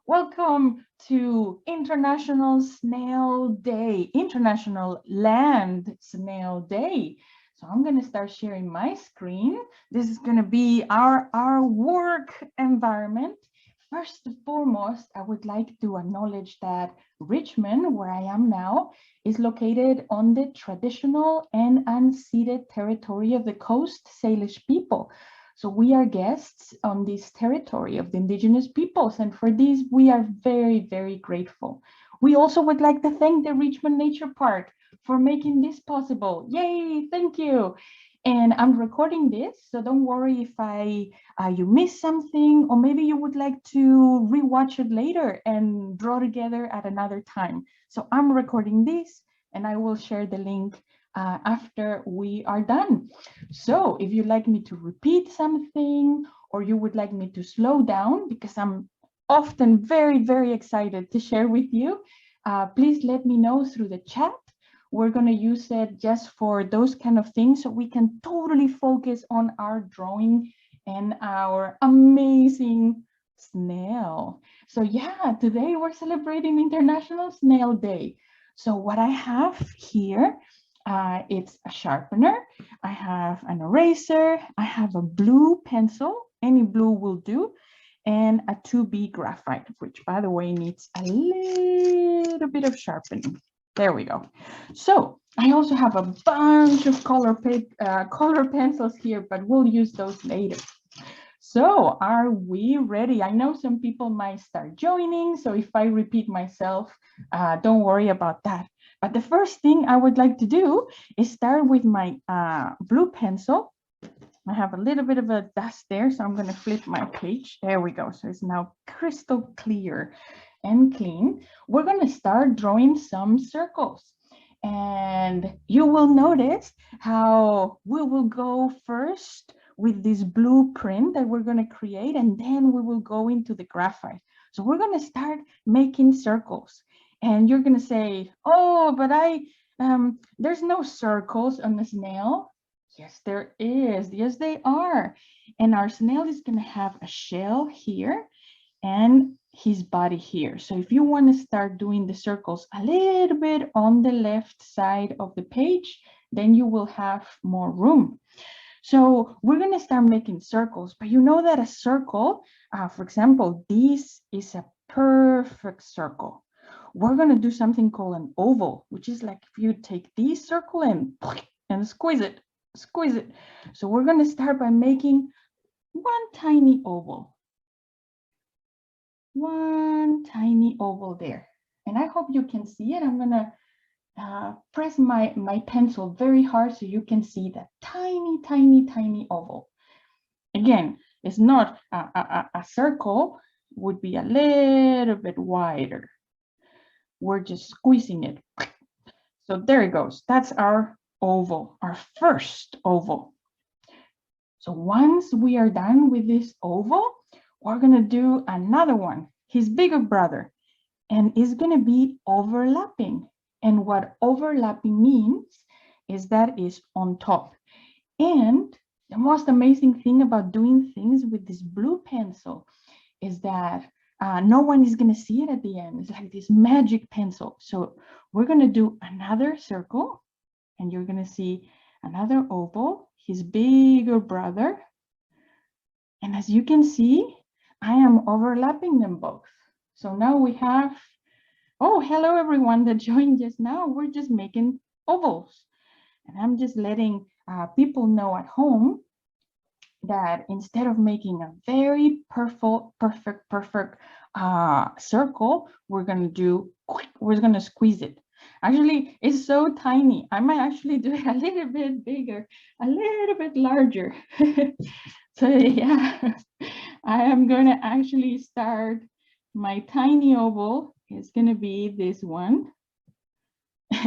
Welcome to International Snail Day, International Land Snail Day. So I'm going to start sharing my screen. This is going to be our work environment. First and foremost, I would like to acknowledge that Richmond, where I am now, is located on the traditional and unceded territory of the Coast Salish people. So we are guests on this territory of the indigenous peoples, and for this we are very, very grateful. We also would like to thank the Richmond Nature Park for making this possible. Yay, thank you. And I'm recording this, so don't worry if you miss something, or maybe you would like to rewatch it later and draw together at another time. So I'm recording this, and I will share the link after we are done. So if you'd like me to repeat something, or you would like me to slow down, because I'm often very, very excited to share with you, please let me know through the chat. We're going to use it just for those kind of things so we can totally focus on our drawing and our amazing snail. So yeah, today we're celebrating International Snail Day. So what I have here, it's a sharpener, I have an eraser, I have a blue pencil, any blue will do, and a 2B graphite, which by the way needs a little bit of sharpening. There we go. So I also have a bunch of color pencils here, but we'll use those later. So are we ready? I know some people might start joining, so if I repeat myself, don't worry about that. But the first thing I would like to do is start with my blue pencil. I have a little bit of a dust there, so I'm going to flip my page. There we go. So it's now crystal clear and clean. We're going to start drawing some circles. And you will notice how we will go first with this blueprint that we're going to create, and then we will go into the graphite. So we're going to start making circles. And you're going to say, oh, but there's no circles on the snail. Yes, there is. Yes, they are. And our snail is going to have a shell here and his body here. So if you want to start doing the circles a little bit on the left side of the page, then you will have more room. So we're going to start making circles, but you know that a circle, for example, this is a perfect circle. We're going to do something called an oval, which is like if you take this circle and squeeze it. So we're going to start by making one tiny oval. One tiny oval there. And I hope you can see it. I'm going to press my pencil very hard so you can see that tiny, tiny, tiny oval. Again, it's not a circle, would be a little bit wider. We're just squeezing it. So there it goes. That's our oval, our first oval. So once we are done with this oval, we're going to do another one, his bigger brother, and it's going to be overlapping. And what overlapping means is that is on top. And the most amazing thing about doing things with this blue pencil is that no one is going to see it at the end. It's like this magic pencil. So we're going to do another circle, and you're going to see another oval, his bigger brother. And as you can see, I am overlapping them both. So now we have, oh, hello everyone that joined just now. We're just making ovals. And I'm just letting people know at home that instead of making a very perfect circle, we're going to squeeze it. Actually, it's so tiny. I might actually do it a little bit bigger, a little bit larger. So yeah, I am going to actually start my tiny oval. It's going to be this one.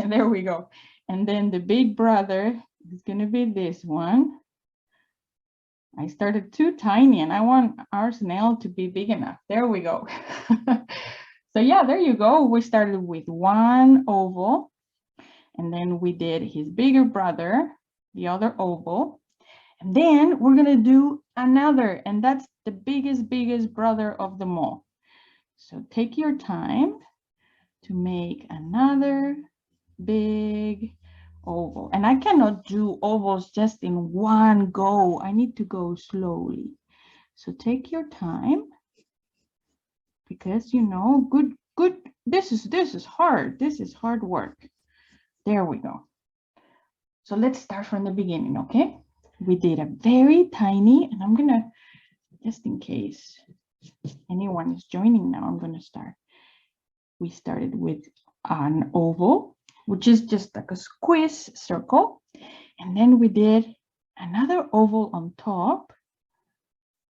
There we go. And then the big brother is going to be this one. I started too tiny and I want our snail to be big enough. There we go. So yeah, there you go. We started with one oval, and then we did his bigger brother, the other oval. And then we're going to do another, and that's the biggest brother of them all. So take your time to make another big oval. And I cannot do ovals just in one go. I need to go slowly. So take your time, because you know, good. This is hard. This is hard work. There we go. So let's start from the beginning, okay? We did a very tiny, and I'm gonna, just in case anyone is joining now, I'm gonna start. We started with an oval, which is just like a squish circle. And then we did another oval on top,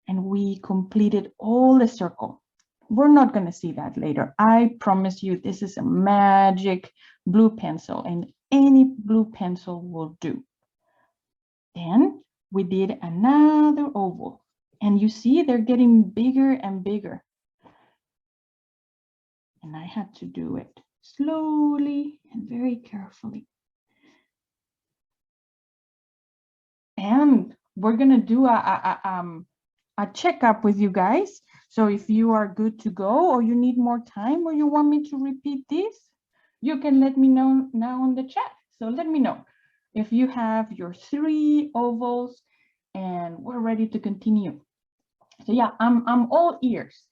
and we completed all the circle. We're not going to see that later. I promise you, this is a magic blue pencil, and any blue pencil will do. Then we did another oval, and you see they're getting bigger and bigger. And I had to do it slowly and very carefully. And we're going to do a checkup with you guys. So if you are good to go, or you need more time, or you want me to repeat this, you can let me know now in the chat. So let me know if you have your 3 ovals, and we're ready to continue. So yeah, I'm all ears.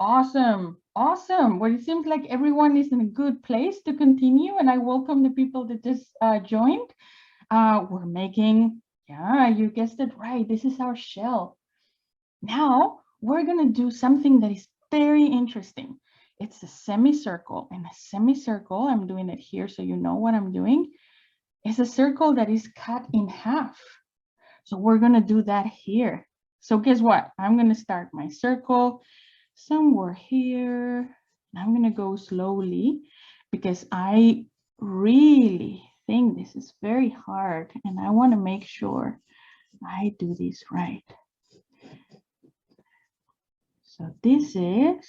Awesome. Awesome. Well, it seems like everyone is in a good place to continue, and I welcome the people that just joined. We're making, yeah, you guessed it right. This is our shell. Now we're going to do something that is very interesting. It's a semicircle, and a semicircle, I'm doing it here so you know what I'm doing, is a circle that is cut in half. So we're going to do that here. So guess what? I'm going to start my circle somewhere here. And I'm going to go slowly, because I really think this is very hard, and I want to make sure I do this right. So this is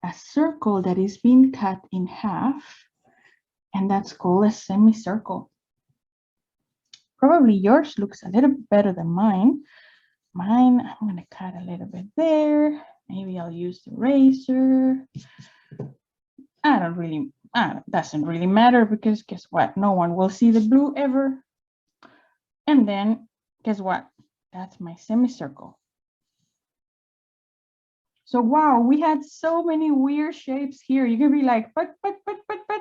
a circle that is being cut in half, and that's called a semicircle. Probably yours looks a little bit better than mine. Mine, I'm going to cut a little bit there. Maybe I'll use the razor. Doesn't really matter, because guess what? No one will see the blue ever. And then guess what? That's my semicircle. So wow, we had so many weird shapes here. You can be like, but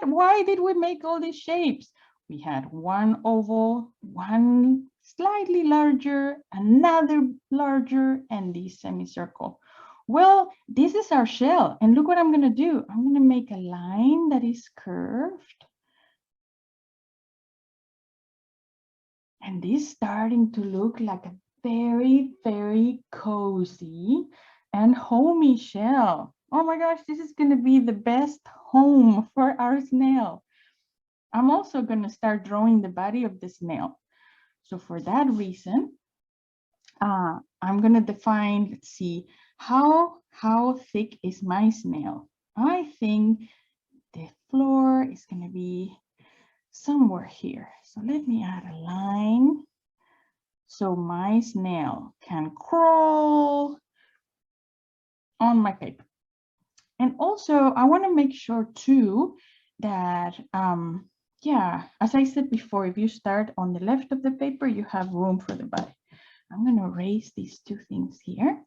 why did we make all these shapes? We had one oval, one slightly larger, another larger, and this semicircle. Well, this is our shell, and look what I'm going to do. I'm going to make a line that is curved, and this is starting to look like a very, very cozy and homey shell. Oh my gosh, this is going to be the best home for our snail. I'm also going to start drawing the body of the snail. So for that reason, I'm going to define, let's see, how thick is my snail? I think the floor is going to be somewhere here. So let me add a line so my snail can crawl on my paper. And also I want to make sure too that, yeah, as I said before, if you start on the left of the paper, you have room for the body. I'm going to erase these 2 things here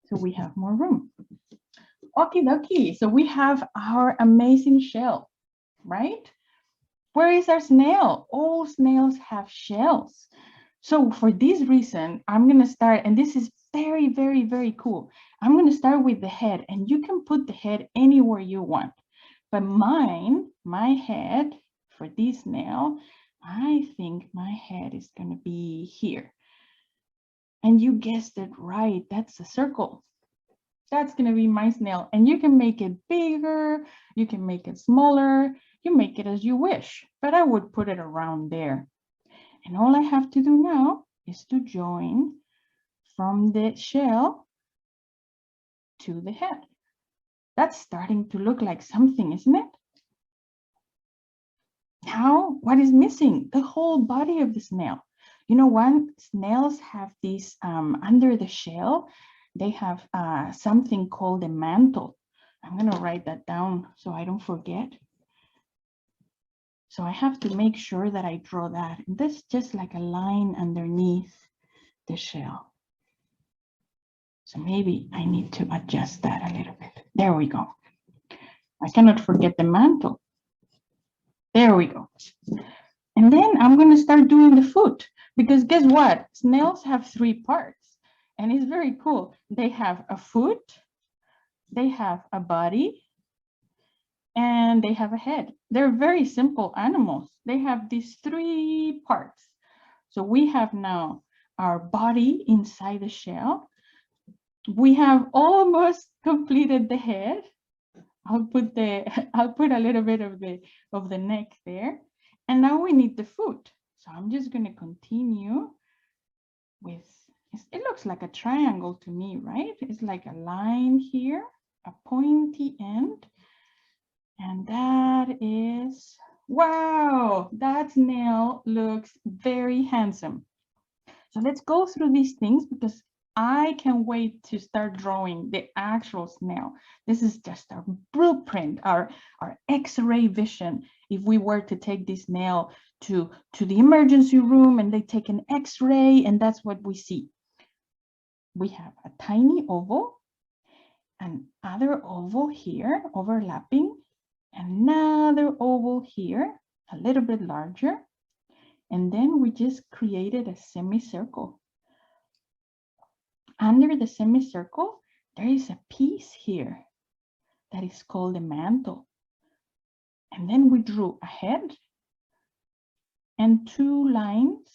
so we have more room. Okie dokie. So we have our amazing shell, right? Where is our snail? All snails have shells. So for this reason, I'm going to start, and this is very, very, very cool. I'm going to start with the head, and you can put the head anywhere you want. But my head for this snail, I think my head is going to be here. And you guessed it right, that's a circle. That's going to be my snail. And you can make it bigger, you can make it smaller, you make it as you wish, but I would put it around there. And all I have to do now is to join from the shell to the head. That's starting to look like something, isn't it? now what is missing? The whole body of the snail. You know what? Snails have these under the shell, they have something called a mantle. I'm going to write that down so I don't forget. So I have to make sure that I draw that. And this is just like a line underneath the shell. So maybe I need to adjust that a little bit. There we go. I cannot forget the mantle. There we go. And then I'm going to start doing the foot, because guess what? Snails have 3 parts, and it's very cool. They have a foot, they have a body, and they have a head. They're very simple animals. They have these 3 parts. So we have now our body inside the shell. We have almost completed the head. I'll put a little bit of the neck there. And now we need the foot. So I'm just going to continue with, it looks like a triangle to me, right? It's like a line here, a pointy end. And that is, wow, that snail looks very handsome. So let's go through these things, because I can't wait to start drawing the actual snail. This is just our blueprint, our X-ray vision. If we were to take this snail to the emergency room and they take an X-ray, and that's what we see. We have a tiny oval, another oval here overlapping, another oval here, a little bit larger, and then we just created a semicircle. Under the semicircle, there is a piece here that is called a mantle. And then we drew a head and 2 lines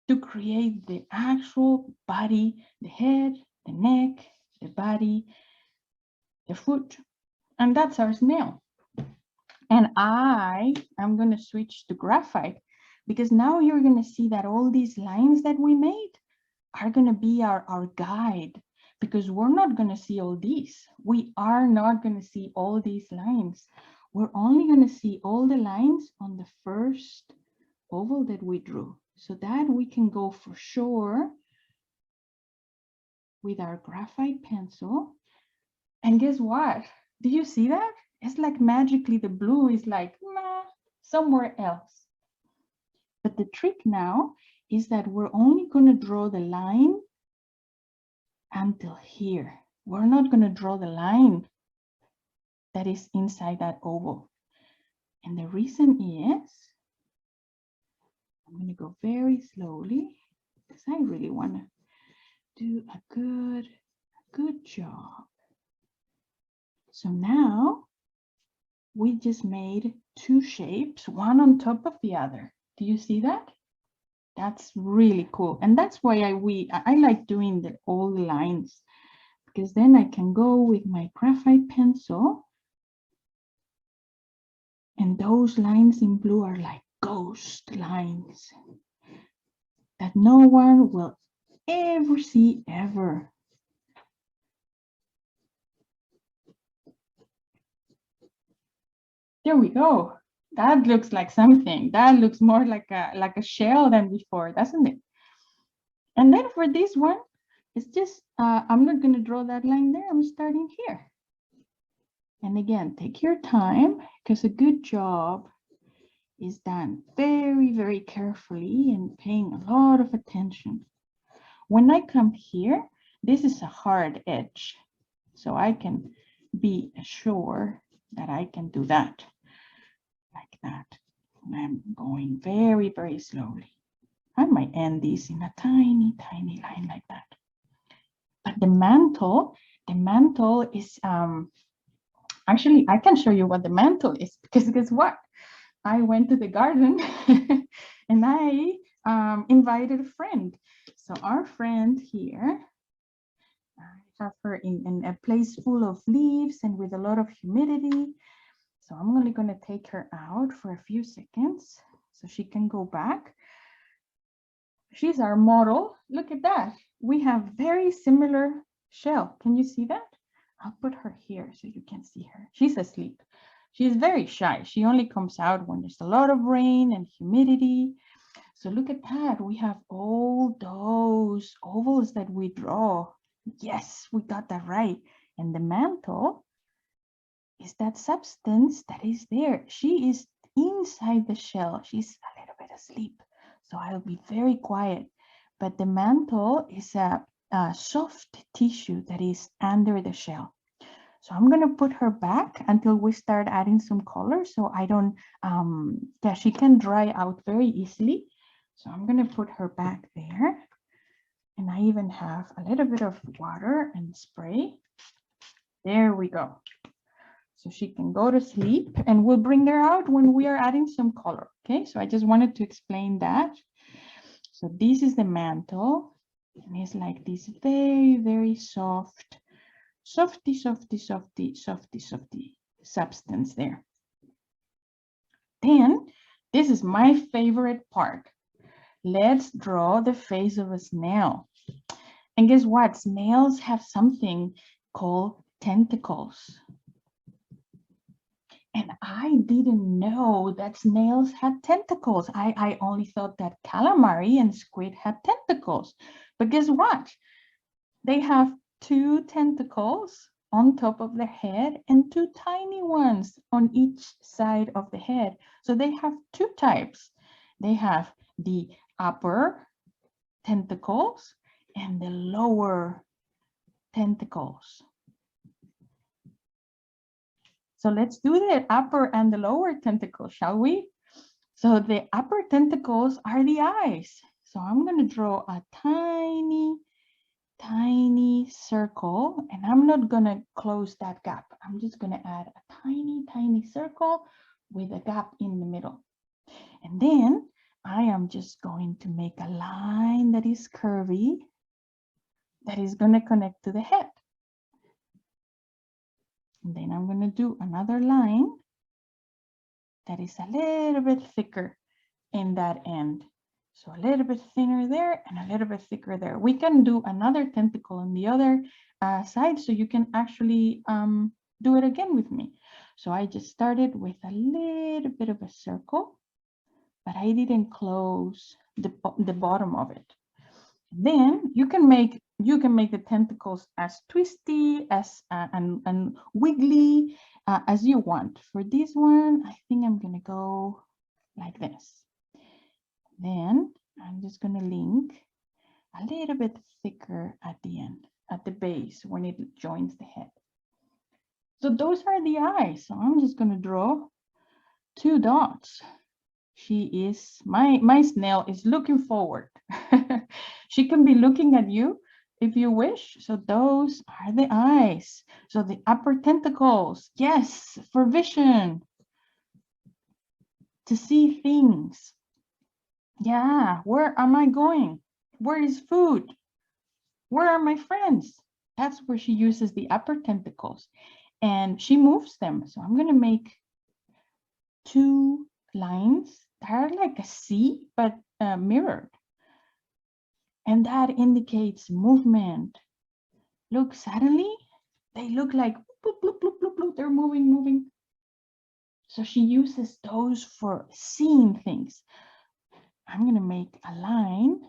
to create the actual body, the head, the neck, the body, the foot. And that's our snail. And I am going to switch to graphite, because now you're going to see that all these lines that we made are going to be our guide, because we're not going to see all these. We are not going to see all these lines. We're only going to see all the lines on the first oval that we drew, so that we can go for sure with our graphite pencil. And guess what? Do you see that? It's like magically the blue is like somewhere else. But the trick now is that we're only going to draw the line until here. We're not going to draw the line that is inside that oval. And the reason is, I'm going to go very slowly, because I really want to do a good job. So now we just made 2 shapes, one on top of the other. Do you see that? That's really cool. And that's why I like doing all the lines, because then I can go with my graphite pencil, and those lines in blue are like ghost lines that no one will ever see ever. There we go. That looks like something. That looks more like a shell than before, doesn't it? And then for this one, it's just, I'm not going to draw that line there. I'm starting here. And again, take your time, because a good job is done very, very carefully and paying a lot of attention. When I come here, this is a hard edge, so I can be sure that I can do that like that. And I'm going very, very slowly. I might end this in a tiny, tiny line like that. But the mantle is, actually, I can show you what the mantle is, because guess what? I went to the garden and I invited a friend. So our friend here, I have her in a place full of leaves and with a lot of humidity. So I'm only going to take her out for a few seconds so she can go back. She's our model. Look at that. We have very similar shell. Can you see that? I'll put her here so you can see her. She's asleep. She's very shy. She only comes out when there's a lot of rain and humidity. So look at that. We have all those ovals that we draw. Yes, we got that right. And the mantle is that substance that is there. She is inside the shell. She's a little bit asleep, so I'll be very quiet. But the mantle is a soft tissue that is under the shell. So I'm going to put her back until we start adding some color, so I don't, yeah, she can dry out very easily. So I'm going to put her back there. And I even have a little bit of water and spray. There we go. So she can go to sleep, and we'll bring her out when we are adding some color. Okay, so I just wanted to explain that. So this is the mantle, and it's like this very, very softy substance there. Then this is my favorite part. Let's draw the face of a snail. And guess what? Snails have something called tentacles. And I didn't know that snails had tentacles. I only thought that calamari and squid had tentacles. But guess what? They have 2 tentacles on top of their head and 2 tiny ones on each side of the head. So they have 2 types. They have the upper tentacles and the lower tentacles. So let's do the upper and the lower tentacles, shall we? So the upper tentacles are the eyes. So I'm going to draw a tiny circle, and I'm not going to close that gap. I'm just going to add a tiny circle with a gap in the middle. And then I am just going to make a line that is curvy, that is going to connect to the head. And then I'm going to do another line that is a little bit thicker in that end. So a little bit thinner there and a little bit thicker there. We can do another tentacle on the other side, so you can actually do it again with me. So I just started with a little bit of a circle, but I didn't close the bottom of it. Then you can make the tentacles as twisty as and wiggly as you want. For this one, I think I'm gonna go like this. Then I'm just gonna link a little bit thicker at the end, at the base when it joins the head. So those are the eyes. So I'm just gonna draw 2 dots. My snail is looking forward. She can be looking at you if you wish. So those are the eyes. So the upper tentacles, yes, for vision, to see things. Yeah, where am I going? Where is food? Where are my friends? That's where she uses the upper tentacles, and she moves them. So I'm going to make 2 lines that are like a C, but mirrored. And that indicates movement. Look, suddenly they look like bloop, bloop, bloop, bloop, bloop. They're moving. So she uses those for seeing things. I'm going to make a line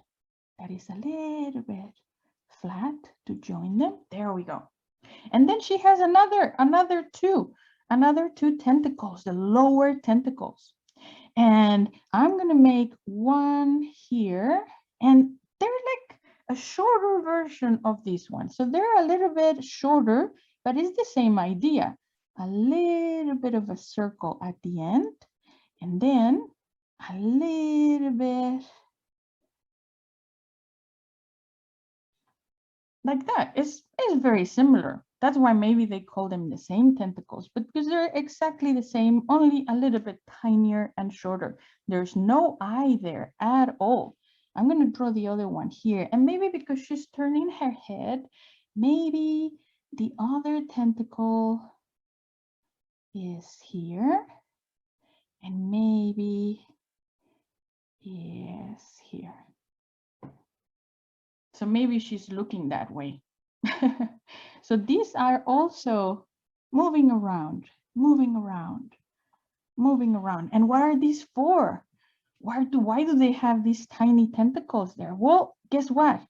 that is a little bit flat to join them. There we go. And then she has another two tentacles, the lower tentacles. And I'm going to make one here, and they're like a shorter version of this one. So they're a little bit shorter, but it's the same idea. A little bit of a circle at the end, and then a little bit like that. It's very similar. That's why maybe they call them the same tentacles, but because they're exactly the same, only a little bit tinier and shorter. There's no eye there at all. I'm going to draw the other one here, and maybe because she's turning her head, maybe the other tentacle is here, and maybe is here. So maybe she's looking that way. So these are also moving around. moving around, moving around. And what are these for? Why do they have these tiny tentacles there? Well, guess what?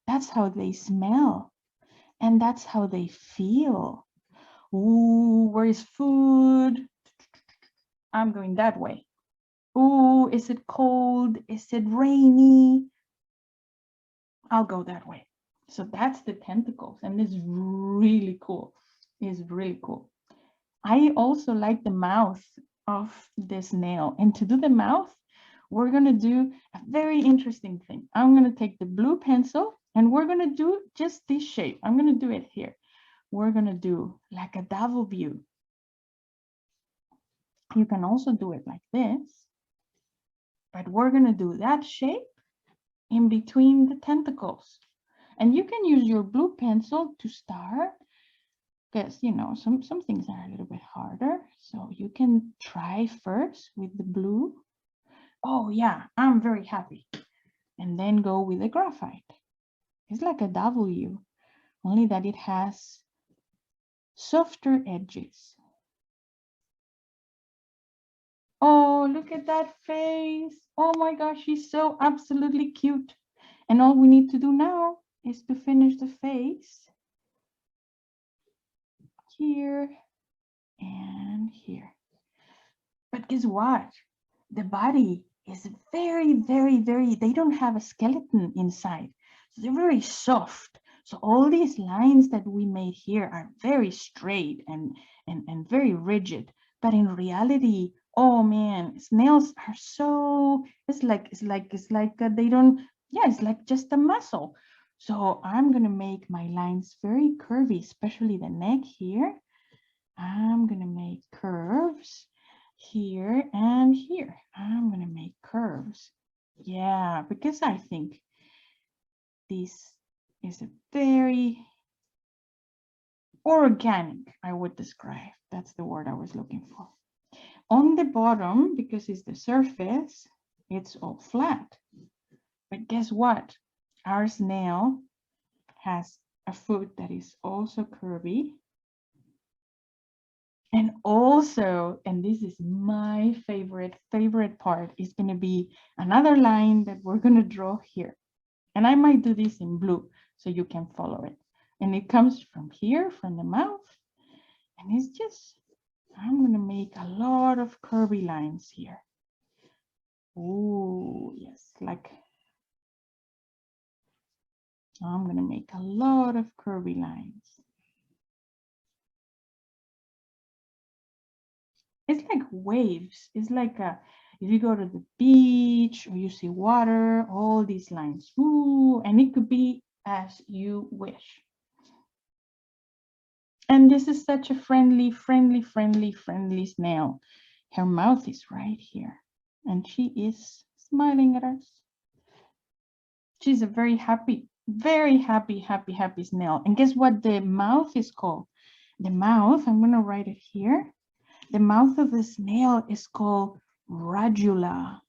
That's how they smell. And that's how they feel. Ooh, where is food? I'm going that way. Ooh, is it cold? Is it rainy? I'll go that way. So that's the tentacles, and it's really cool. It's really cool. I also like the mouth of this snail. And to do the mouth, we're going to do a very interesting thing. I'm going to take the blue pencil and we're going to do just this shape. I'm going to do it here. We're going to do like a W. You can also do it like this, but we're going to do that shape in between the tentacles. And you can use your blue pencil to start, because you know some things are a little bit harder. So you can try first with the blue. Oh yeah, I'm very happy. And then go with the graphite. It's like a W, only that it has softer edges. Oh, look at that face. Oh my gosh, she's so absolutely cute. And all we need to do now is to finish the face here and here. But guess what? The body is very, they don't have a skeleton inside. So they're very soft. So all these lines that we made here are very straight and very rigid. But in reality, oh man, snails are so, it's like they don't, yeah, it's like just a muscle. So I'm gonna make my lines very curvy, especially the neck here. I'm gonna make curves here and here. I'm gonna make curves. Yeah, because I think this is a very organic, I would describe. That's the word I was looking for. On the bottom, because it's the surface, it's all flat. But guess what? Our snail has a foot that is also curvy. And also, and this is my favorite part, is going to be another line that we're going to draw here. And I might do this in blue so you can follow it. And it comes from here, from the mouth. And it's just, I'm going to make a lot of curvy lines here. Oh, yes, like, I'm going to make a lot of curvy lines. It's like waves. It's like if you go to the beach or you see water, all these lines. Ooh, and it could be as you wish. And this is such a friendly snail. Her mouth is right here. And she is smiling at us. She's a very happy snail. And guess what the mouth is called? The mouth, I'm going to write it here. The mouth of the snail is called radula.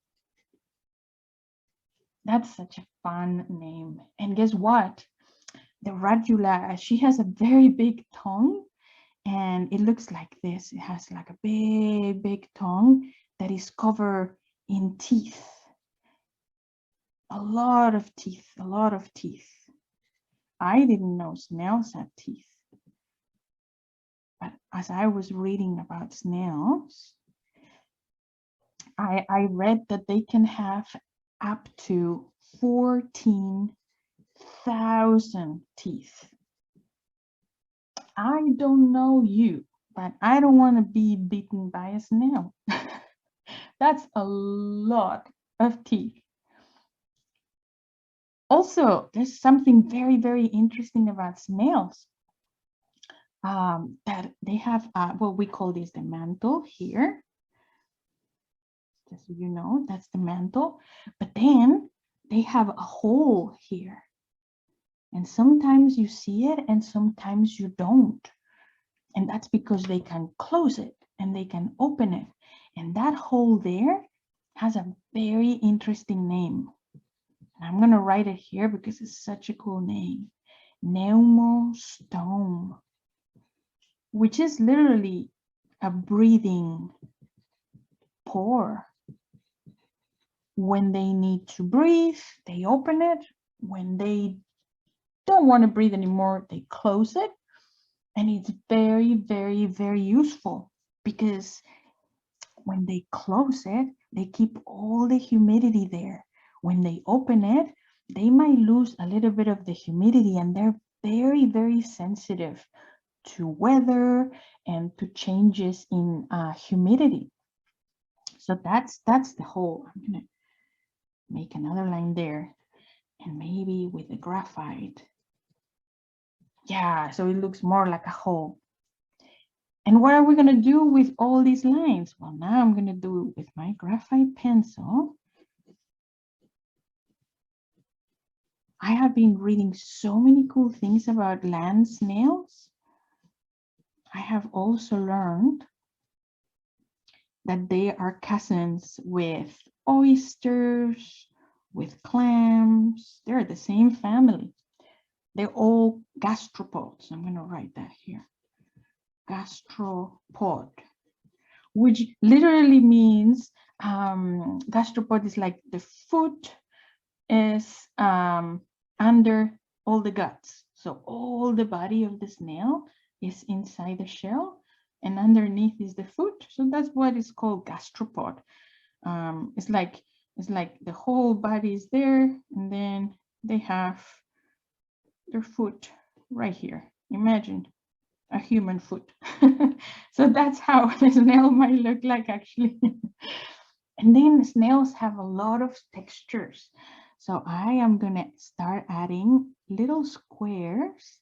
That's such a fun name. And guess what? The radula, she has a very big tongue, and it looks like this. It has like a big tongue that is covered in teeth. A lot of teeth. I didn't know snails had teeth. But as I was reading about snails, I read that they can have up to 14,000 teeth. I don't know you, but I don't want to be bitten by a snail. That's a lot of teeth. Also, there's something very interesting about snails. That they have what we call this the mantle here. Just so you know, that's the mantle. But then they have a hole here. And sometimes you see it and sometimes you don't. And that's because they can close it and they can open it. And that hole there has a very interesting name. And I'm going to write it here because it's such a cool name. Pneumostome, which is literally a breathing pore. When they need to breathe, they open it. When they don't want to breathe anymore, they close it. And it's very, very, very useful because when they close it, they keep all the humidity there. When they open it, they might lose a little bit of the humidity, and they're very, very sensitive to weather and to changes in humidity. So that's the whole. I'm gonna make another line there, and maybe with the graphite. Yeah, so it looks more like a hole. And what are we going to do with all these lines? Well, now I'm going to do it with my graphite pencil. I have been reading so many cool things about land snails. I have also learned that they are cousins with oysters, with clams. They're the same family. They're all gastropods. I'm going to write that here. Gastropod, which literally means gastropod is like the foot is under all the guts. So all the body of the snail is inside the shell, and underneath is the foot. So that's what is called gastropod. It's like the whole body is there, and then they have their foot right here. Imagine a human foot. So that's how the snail might look like, actually. And then snails have a lot of textures. So I am going to start adding little squares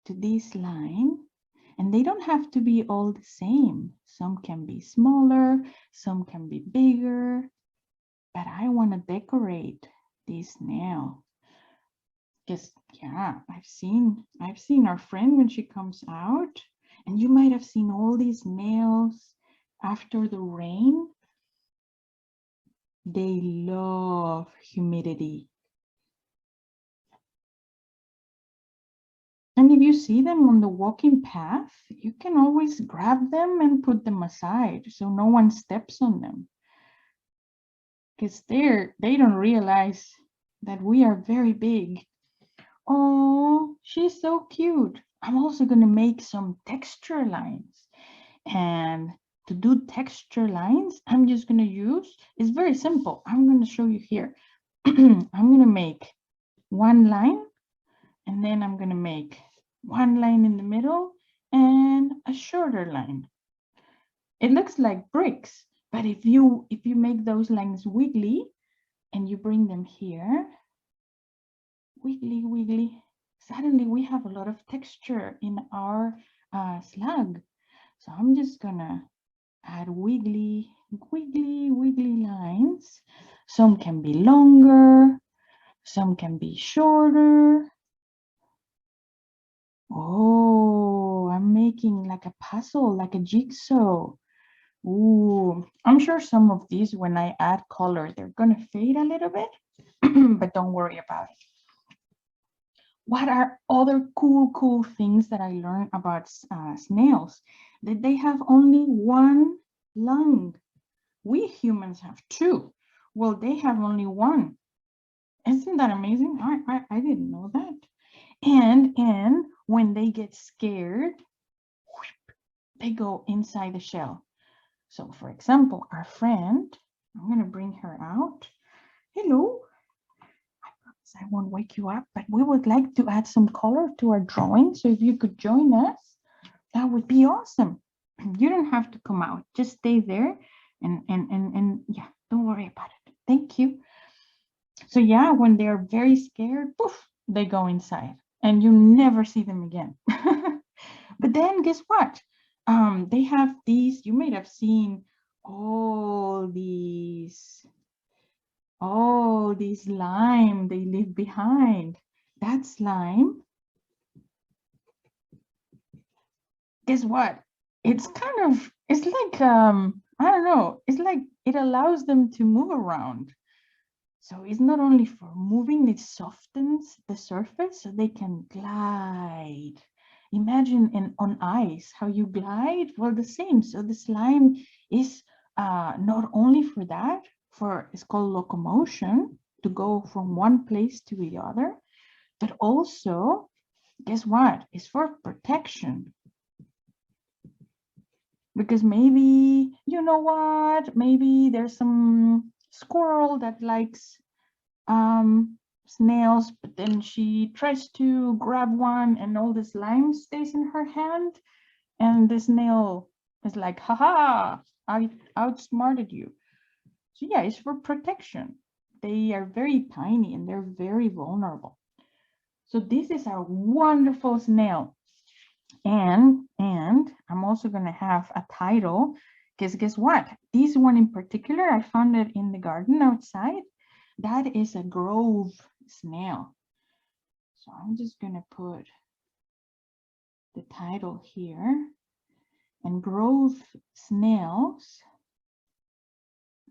to this line. And they don't have to be all the same. Some can be smaller, some can be bigger. But I want to decorate this snail. Because yeah, I've seen our friend when she comes out, and you might have seen all these snails after the rain. They love humidity. And if you see them on the walking path, you can always grab them and put them aside so no one steps on them. Because they don't realize that we are very big. Oh, she's so cute. I'm also going to make some texture lines. And to do texture lines, I'm just going to use, it's very simple. I'm going to show you here. I'm going to make one line, and then I'm going to make one line in the middle and a shorter line. It looks like bricks, but if you make those lines wiggly and you bring them here, wiggly, wiggly, suddenly we have a lot of texture in our slug. So I'm just gonna add wiggly, wiggly, wiggly lines. Some can be longer, some can be shorter. Oh, I'm making like a puzzle, like a jigsaw. Ooh, I'm sure some of these, when I add color, they're gonna fade a little bit, but don't worry about it. What are other cool things that I learned about snails? That they have only one lung. We humans have two. Well, they have only one. Isn't that amazing? I didn't know that. And when they get scared, they go inside the shell. So for example, our friend, I'm going to bring her out. Hello. I promise I won't wake you up, but we would like to add some color to our drawing. So if you could join us, that would be awesome. You don't have to come out. Just stay there and yeah, don't worry about it. Thank you. So yeah, when they're very scared, poof, they go inside and you never see them again. But then guess what? They have these, you might have seen all these slime they leave behind. That slime, guess what? It's like, I don't know, it's like it allows them to move around. So it's not only for moving, it softens the surface so they can glide. imagine on ice, how you glide, well, the same. So the slime is not only for that, it's called locomotion, to go from one place to the other, but also, guess what? It's for protection. Because maybe, you know what, maybe there's some squirrel that likes snails, but then she tries to grab one and all the slime stays in her hand, and the snail is like, haha, I outsmarted you. So yeah, it's for protection. They are very tiny and they're very vulnerable. So this is a wonderful snail. And I'm also going to have a title, because guess what? This one in particular, I found it in the garden outside. That is a Grove Snail. So I'm just going to put the title here. And Grove Snails,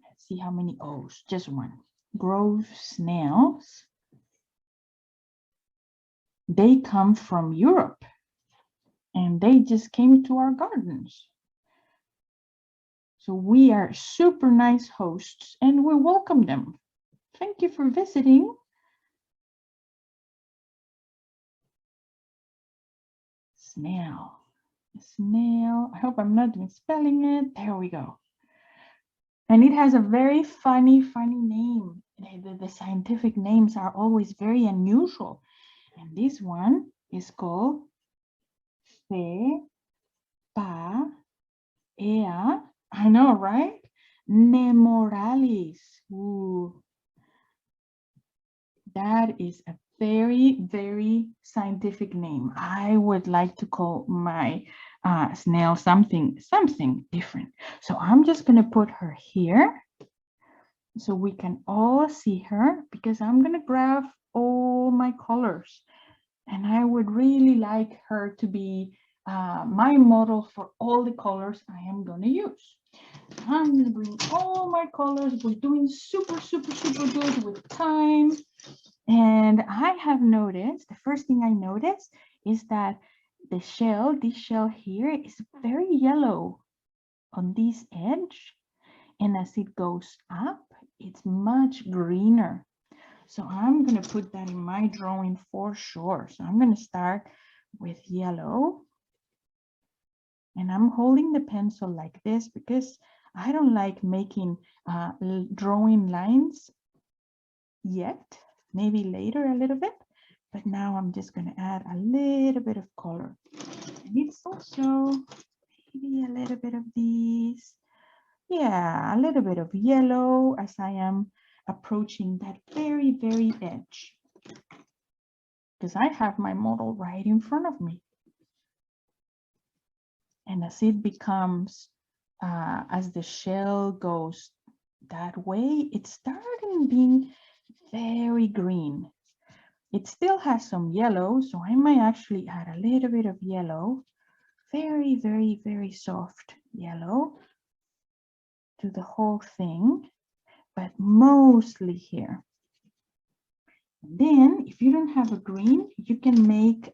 let's see how many O's, just one. Grove Snails, they come from Europe. And they just came to our gardens. So we are super nice hosts and we welcome them. Thank you for visiting. Snail. Snail. I hope I'm not misspelling it. There we go. And it has a very funny name. The scientific names are always very unusual. And this one is called Ea. I know, right? Nemoralis. Ooh. That is a very scientific name. I would like to call my snail something different. So I'm just going to put her here so we can all see her, because I'm going to grab all my colors. And I would really like her to be my model for all the colors I am going to use. I'm going to bring all my colors. We're doing super good with time. And I have noticed, the first thing I noticed is that this shell here is very yellow on this edge. And as it goes up, it's much greener. So I'm going to put that in my drawing for sure. So I'm going to start with yellow. And I'm holding the pencil like this because I don't like making drawing lines yet. Maybe later a little bit, but now I'm just going to add a little bit of color. And it's also maybe a little bit of these. Yeah, a little bit of yellow as I am approaching that very edge. Because I have my model right in front of me. And as it becomes, as the shell goes that way, it's starting being very green. It still has some yellow, so I might actually add a little bit of yellow, very soft yellow to the whole thing, but mostly here. And then if you don't have a green, you can make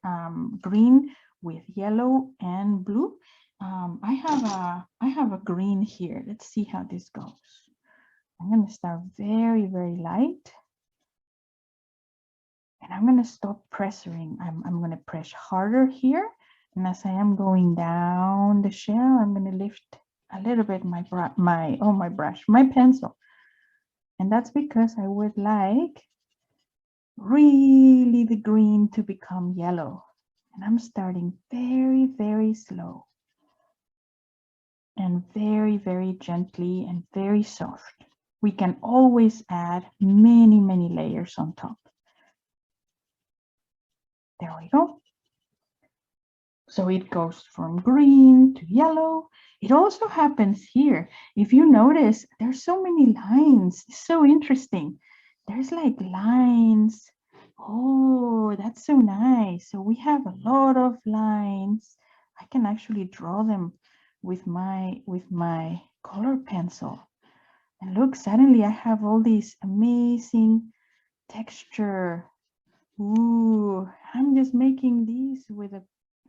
green with yellow and blue. I have a green here. Let's see how this goes. I'm going to start very light. And I'm going to stop pressing. I'm going to press harder here. And as I am going down the shell, I'm going to lift a little bit my pencil. And that's because I would like really the green to become yellow. And I'm starting very slow. And very gently and very soft. We can always add many layers on top. There we go. So it goes from green to yellow. It also happens here. If you notice, there's so many lines. It's so interesting. There's like lines. Oh, that's so nice. So we have a lot of lines. I can actually draw them with my color pencil. And look, suddenly I have all these amazing texture. Ooh, I'm just making these with a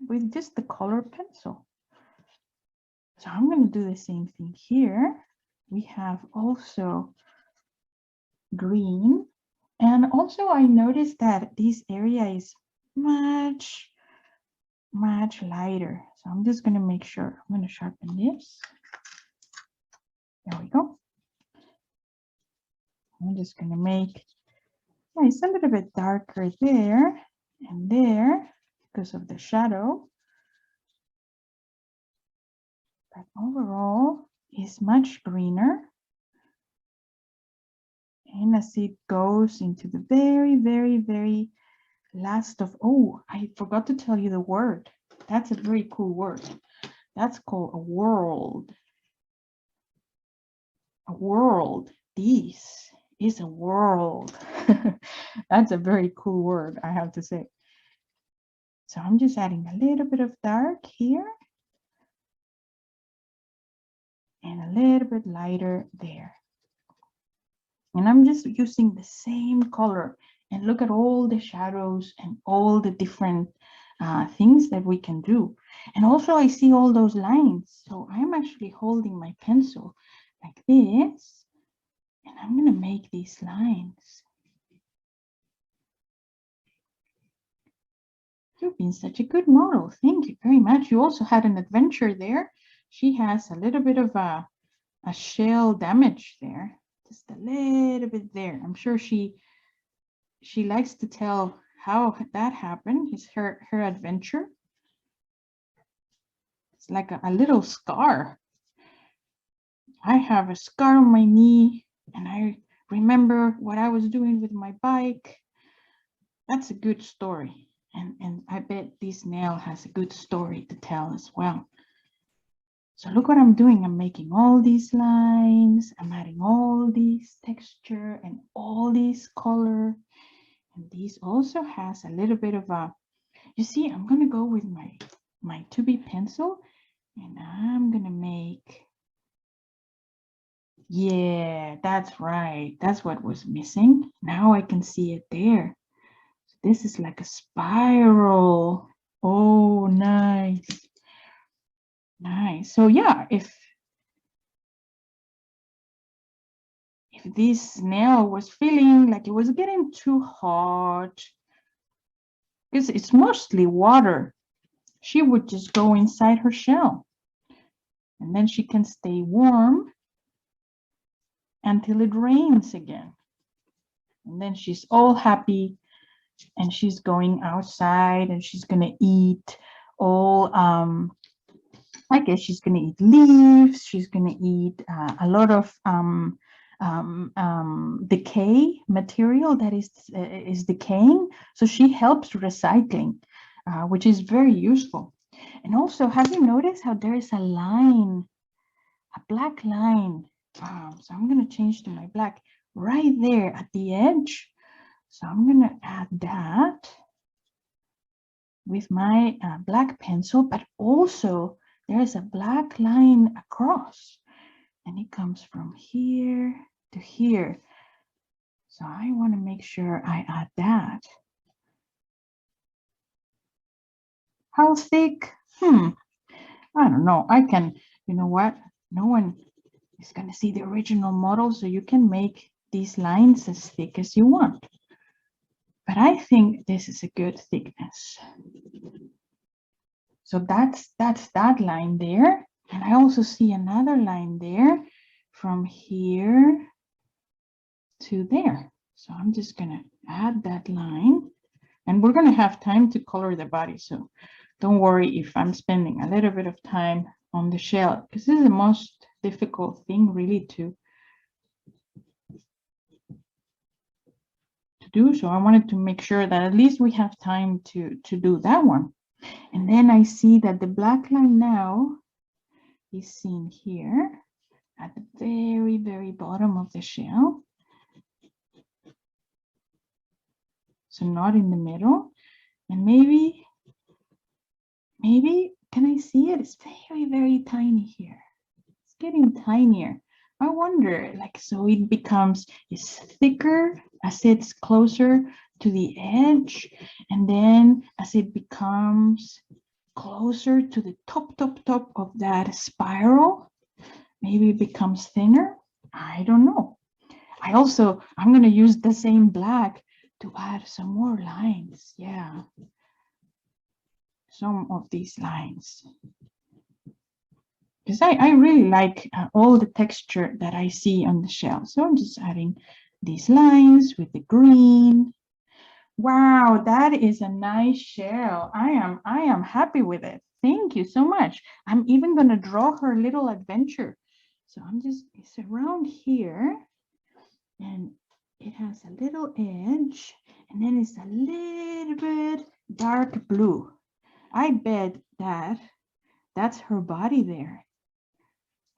with just the color pencil. So I'm going to do the same thing here. We have also green. And also I noticed that this area is much lighter. So I'm just going to make sure. I'm going to sharpen this. There we go. I'm just going to make, yeah, it's a little bit darker there and there because of the shadow. But overall, it's much greener. And as it goes into the very last of, oh, I forgot to tell you the word. That's a very cool word. That's called a world. A world. This is a world. That's a very cool word, I have to say. So I'm just adding a little bit of dark here and a little bit lighter there. And I'm just using the same color, and look at all the shadows and all the different things that we can do. And also I see all those lines. So I'm actually holding my pencil like this, and I'm going to make these lines. You've been such a good model. Thank you very much. You also had an adventure there. She has a little bit of a shell damage there. Just a little bit there. I'm sure she likes to tell how that happened. It's her adventure. It's like a little scar. I have a scar on my knee, and I remember what I was doing with my bike. That's a good story. And I bet this nail has a good story to tell as well. So look what I'm doing. I'm making all these lines. I'm adding all this texture and all this color. And this also has a little bit of a, you see, I'm going to go with my 2B pencil, and I'm going to make, yeah, that's right. That's what was missing. Now I can see it there. So this is like a spiral. Oh, nice. Nice. So yeah, if this snail was feeling like it was getting too hot, because it's mostly water, she would just go inside her shell, and then she can stay warm until it rains again. And then she's all happy, and she's going outside, and she's gonna eat all I guess she's gonna eat leaves. She's gonna eat a lot of decay material that is decaying. So she helps recycling, which is very useful. And also, have you noticed how there is a line, a black line? So I'm gonna change to my black right there at the edge. So I'm gonna add that with my black pencil, but also there's a black line across, and it comes from here to here. So I want to make sure I add that. How thick? I don't know. I can, you know what? No one is going to see the original model, so you can make these lines as thick as you want. But I think this is a good thickness. So that's that line there. And I also see another line there from here to there. So I'm just going to add that line, and we're going to have time to color the body. So don't worry if I'm spending a little bit of time on the shell, because this is the most difficult thing really to do. So I wanted to make sure that at least we have time to do that one. And then I see that the black line now is seen here at the very bottom of the shell. So not in the middle. And maybe can I see it? It's very tiny here. It's getting tinier. I wonder, like, so it becomes, it's thicker as it's closer to the edge, and then as it becomes closer to the top of that spiral. Maybe it becomes thinner. I don't know. I'm going to use the same black to add some more lines. Yeah. Some of these lines. Because I really like all the texture that I see on the shell. So I'm just adding these lines with the green. Wow, that is a nice shell. I am happy with it. Thank you so much. I'm even going to draw her little adventure. So it's around here, and it has a little edge, and then it's a little bit dark blue. I bet that's her body there.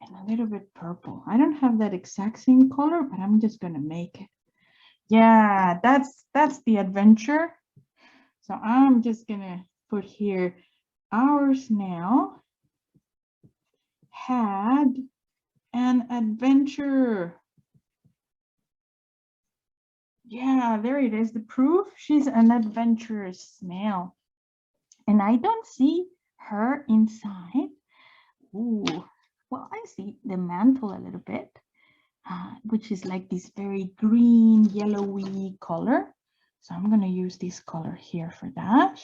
And a little bit purple. I don't have that exact same color, but I'm just going to make it. Yeah, that's the adventure. So I'm just going to put here, our snail had an adventure. Yeah, there it is. The proof. She's an adventurous snail. And I don't see her inside. Ooh, well, I see the mantle a little bit. Which is like this very green, yellowy color. So I'm going to use this color here for that.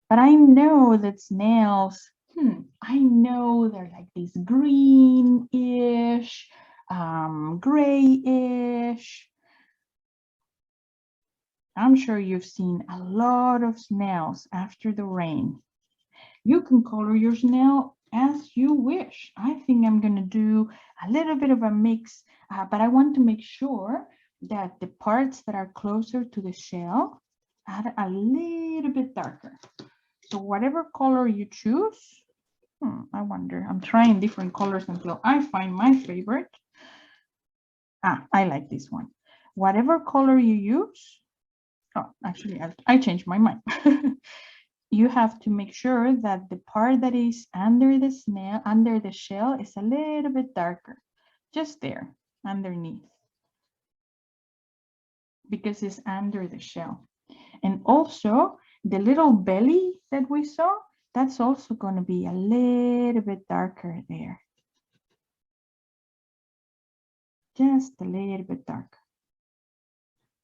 But I know that snails, I know they're like this green-ish, gray-ish. I'm sure you've seen a lot of snails after the rain. You can color your snail as you wish. I think I'm going to do a little bit of a mix, but I want to make sure that the parts that are closer to the shell are a little bit darker. So whatever color you choose, I wonder, I'm trying different colors until I find my favorite. I like this one. Whatever color you use, actually, I changed my mind. You have to make sure that the part that is under the snail, under the shell, is a little bit darker, just there, underneath, because it's under the shell. And also, the little belly that we saw, that's also going to be a little bit darker there. Just a little bit darker.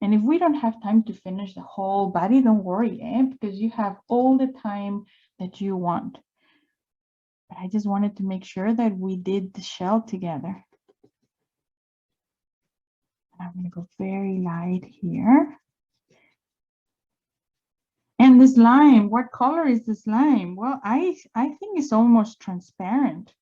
And if we don't have time to finish the whole body, don't worry, because you have all the time that you want. But I just wanted to make sure that we did the shell together. I'm going to go very light here. And the slime, what color is the slime? Well, I think it's almost transparent.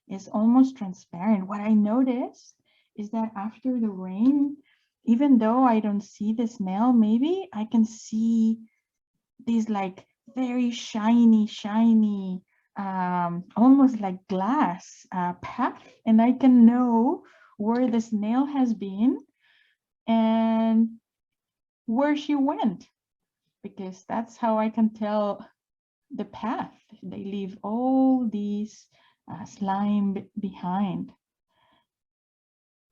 It's almost transparent. What I noticed is that after the rain, even though I don't see the snail, maybe I can see these like very shiny, almost like glass path, and I can know where the snail has been and where she went, because that's how I can tell the path. They leave all these slime behind.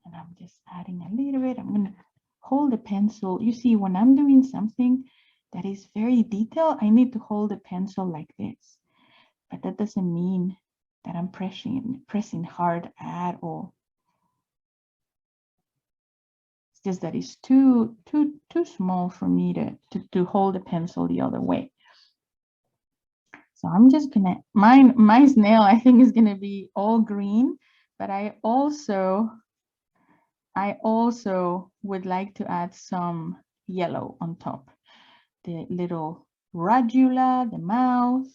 And I'm just adding a little bit. I'm going to hold the pencil. You see, when I'm doing something that is very detailed, I need to hold the pencil like this. But that doesn't mean that I'm pressing hard at all. It's just that it's too small for me to hold the pencil the other way. So I'm just gonna, my snail, I think, is gonna be all green, but I also would like to add some yellow on top. The little radula, the mouth,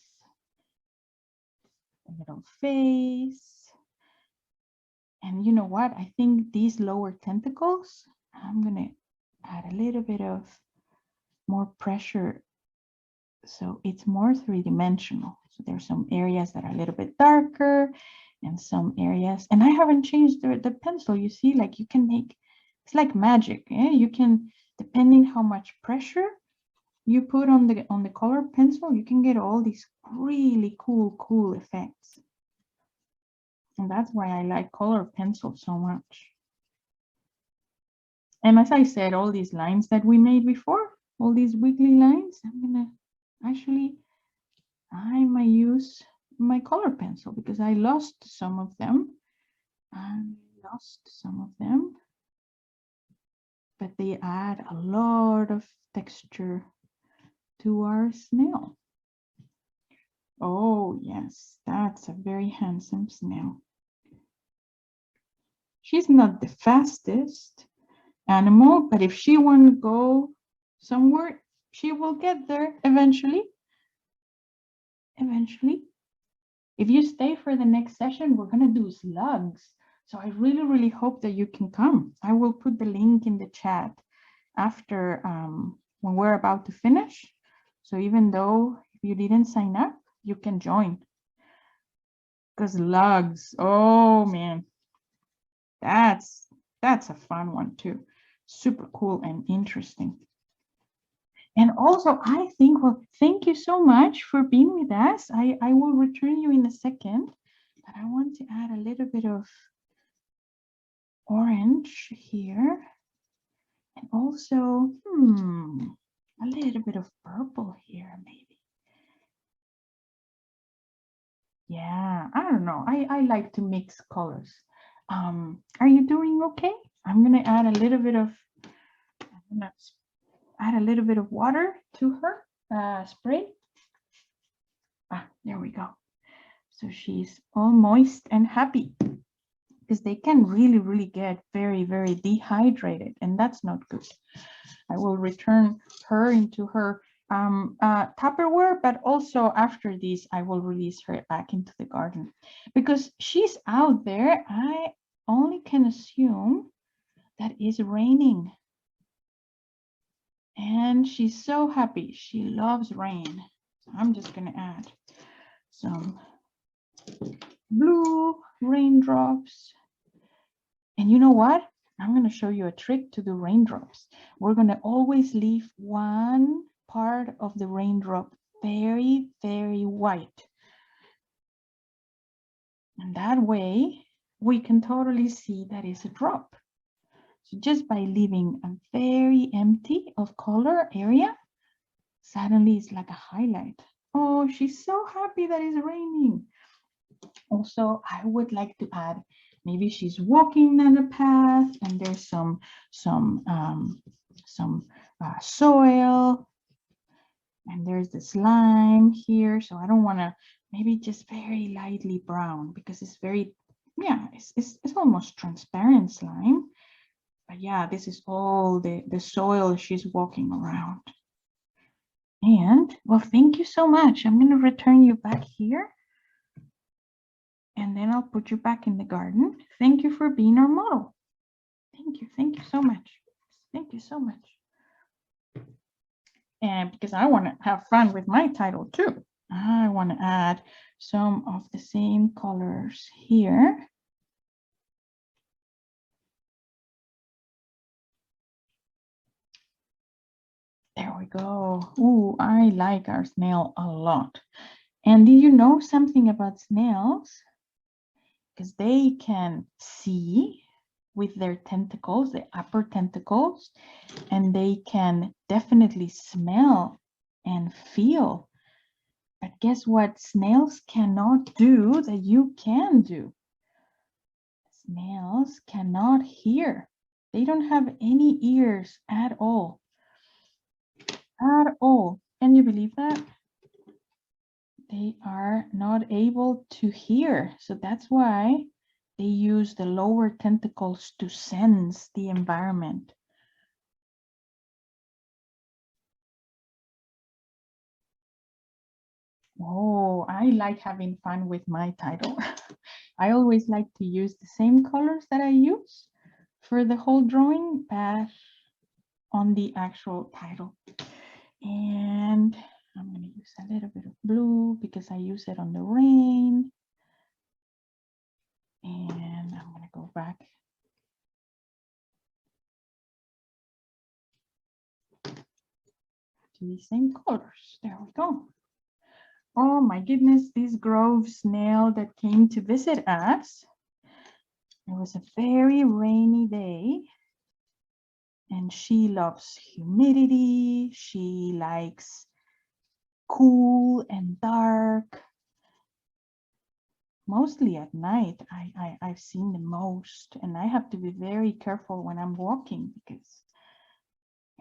the little face. And you know what? I think these lower tentacles, I'm gonna add a little bit of more pressure so it's more three-dimensional. So there's some areas that are a little bit darker and some areas, and I haven't changed the pencil. You see, like you can make, it's like magic. You can, depending how much pressure you put on the color pencil, you can get all these really cool effects. And that's why I like color pencil so much. And as I said, all these lines that we made before, all these wiggly lines, I'm gonna actually I might use my color pencil because I lost some of them. But they add a lot of texture to our snail. Oh yes, that's a very handsome snail. She's not the fastest animal, but if she wants to go somewhere, she will get there eventually. If you stay for the next session, we're going to do slugs. So I really, really hope that you can come. I will put the link in the chat after when we're about to finish. So even though you didn't sign up, you can join. Because slugs, oh man, that's a fun one too. Super cool and interesting. And also, I think, well, thank you so much for being with us. I will return you in a second, but I want to add a little bit of orange here. And also, a little bit of purple here, maybe. Yeah, I don't know. I like to mix colors. Are you doing okay? I'm gonna add a little bit of, water to her spray. There we go. So she's all moist and happy because they can really, really get very, very dehydrated, and that's not good. I will return her into her Tupperware, but also after this, I will release her back into the garden because she's out there. I only can assume that it's raining. And she's so happy. She loves rain. So I'm just going to add some blue raindrops. And you know what? I'm going to show you a trick to the raindrops. We're going to always leave one part of the raindrop very, very white. And that way, we can totally see that it's a drop. So just by leaving a very empty of color area, suddenly it's like a highlight. Oh, she's so happy that it's raining. Also, I would like to add, maybe she's walking down a path and there's some soil and there's the slime here. So I don't want to, maybe just very lightly brown because it's very, yeah, it's almost transparent slime. But yeah, this is all the soil she's walking around. And well, thank you so much. I'm going to return you back here. And then I'll put you back in the garden. Thank you for being our model. Thank you. Thank you so much. Thank you so much. And because I want to have fun with my title too, I want to add some of the same colors here. There we go. Ooh, I like our snail a lot. And do you know something about snails? Because they can see with their tentacles, the upper tentacles, and they can definitely smell and feel. But guess what snails cannot do that you can do? Snails cannot hear. They don't have any ears at all. At all. Can you believe that? They are not able to hear. So that's why they use the lower tentacles to sense the environment. Oh, I like having fun with my title. I always like to use the same colors that I use for the whole drawing, but on the actual title. And I'm going to use a little bit of blue because I use it on the rain. And I'm going to go back to the same colors. There we go. Oh my goodness, this Grove Snail that came to visit us. It was a very rainy day. And she loves humidity. She likes cool and dark. Mostly at night, I've seen the most, and I have to be very careful when I'm walking because,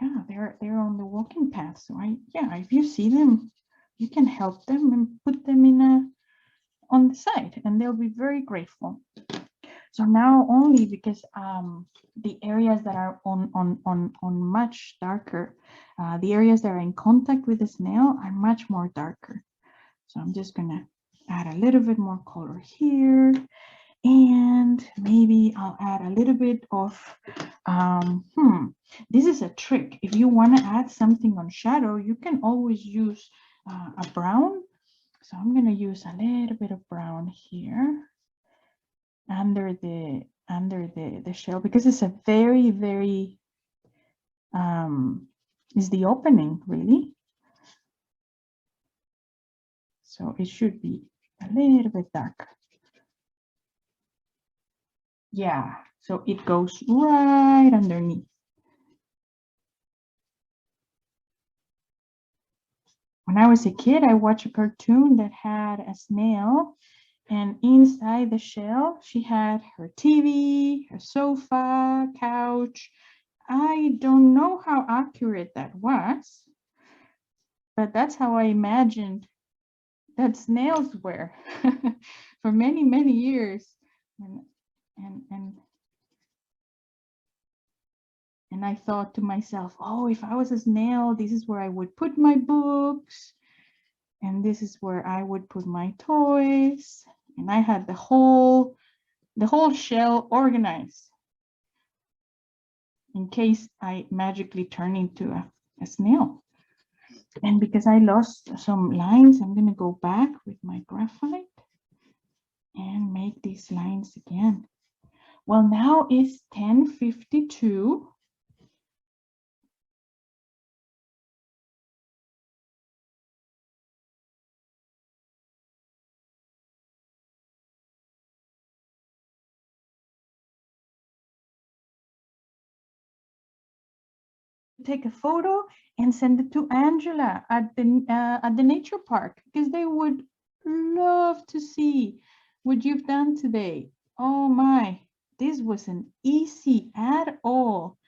yeah, they're on the walking path. So if you see them, you can help them and put them on the side, and they'll be very grateful. So now only because the areas that are on much darker, the areas that are in contact with the snail are much more darker. So I'm just gonna add a little bit more color here, and maybe I'll add a little bit of, this is a trick. If you want to add something on shadow, you can always use a brown. So I'm gonna use a little bit of brown here under the shell, because it's a very is the opening really. So it should be a little bit darker. Yeah, so it goes right underneath. When I was a kid, I watched a cartoon that had a snail, and inside the shell, she had her TV, her sofa, couch. I don't know how accurate that was, but that's how I imagined that snails were for many years. And I thought to myself, oh, if I was a snail, this is where I would put my books, and this is where I would put my toys. And I had the whole shell organized in case I magically turn into a snail. And because I lost some lines, I'm going to go back with my graphite and make these lines again. Well, now it's 10:52. Take a photo and send it to Angela at the nature park, because they would love to see what you've done today. Oh my, this wasn't easy at all.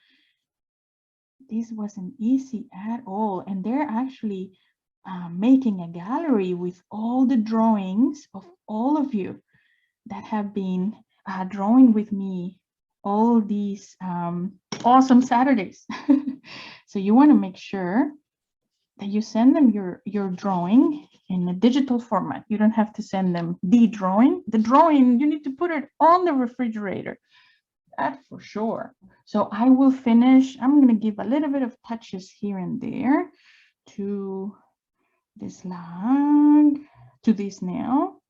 This wasn't easy at all. And they're actually making a gallery with all the drawings of all of you that have been drawing with me all these awesome Saturdays. So you want to make sure that you send them your drawing in a digital format. You don't have to send them the drawing. The drawing, you need to put it on the refrigerator. That for sure. So I will finish. I'm going to give a little bit of touches here and there to this log, to this nail.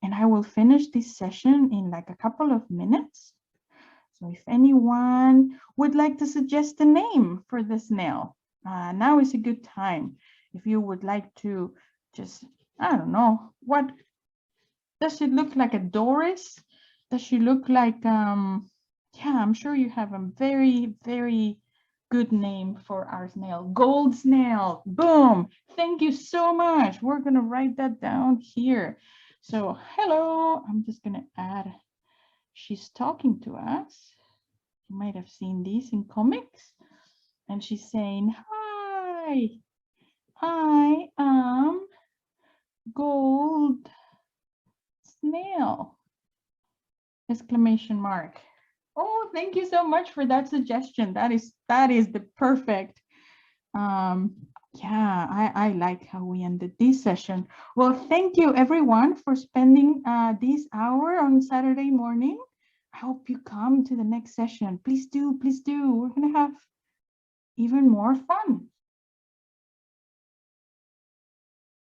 And I will finish this session in like a couple of minutes. So if anyone would like to suggest a name for the snail, now is a good time. If you would like to just, I don't know, what does she look like? A Doris? Does she look like, yeah, I'm sure you have a very good name for our snail. Gold snail, boom. Thank you so much. We're gonna write that down here. So hello, I'm just gonna add, she's talking to us. You might have seen these in comics. And she's saying, hi, I am Gold Snail, exclamation mark. Oh, thank you so much for that suggestion. That is the perfect. Yeah, I like how we ended this session. Well, thank you everyone for spending this hour on Saturday morning. I hope you come to the next session. Please do, please do. We're gonna have even more fun.